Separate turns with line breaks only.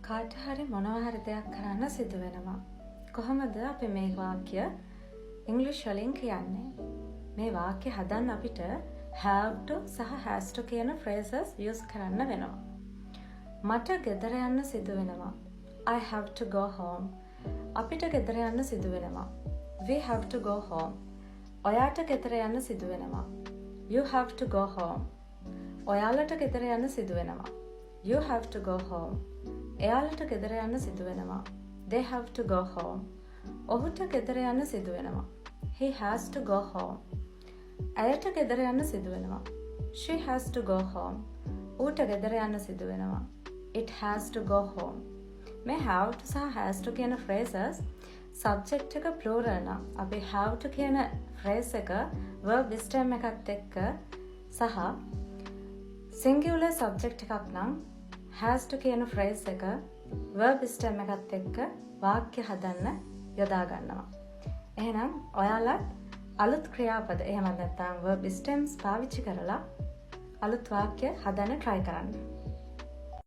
කාට හරි මොනවා හරි දෙයක් කරන්න සිදු වෙනවා. කොහොමද අපි මේ වාක්‍ය ඉංග්‍රීසි වලින් කියන්නේ? මේ වාක්‍ය හදන්න අපිට have to සහ has to කියන phrases use කරන්න වෙනවා. මට ගෙදර යන්න සිදු වෙනවා. I have to go home. අපිට ගෙදර යන්න සිදු වෙනවා. We have to go home. ඔයාට ගෙදර යන්න සිදු වෙනවා. You have to go home. ඔයාලට ගෙදර යන්න සිදු වෙනවා. You have to go home. එයාලට ගෙදර යන්න සිදු වෙනවා. They have to go home. ඔහුට ගෙදර යන්න සිදු වෙනවා. He has to go home. ඇයට ගෙදර යන්න සිදු වෙනවා. She has to go home. ඌට ගෙදර යන්න සිදු වෙනවා. It has to go home. මේ have to සහ has to කියන phrases subject එක plural නම් අපි have to කියන phrase එක verb stem එකත් එක්ක සහ singular subject එකක් නම් has to කියන phrase එක verb stem එකත් එක්ක වාක්‍ය හදන්න යොදා ගන්නවා. එහෙනම් ඔයාලත් අලුත් ක්‍රියාපද එහෙම නැත්නම් verb stems පාවිච්චි කරලා අලුත් වාක්‍ය හදන්න try කරන්න.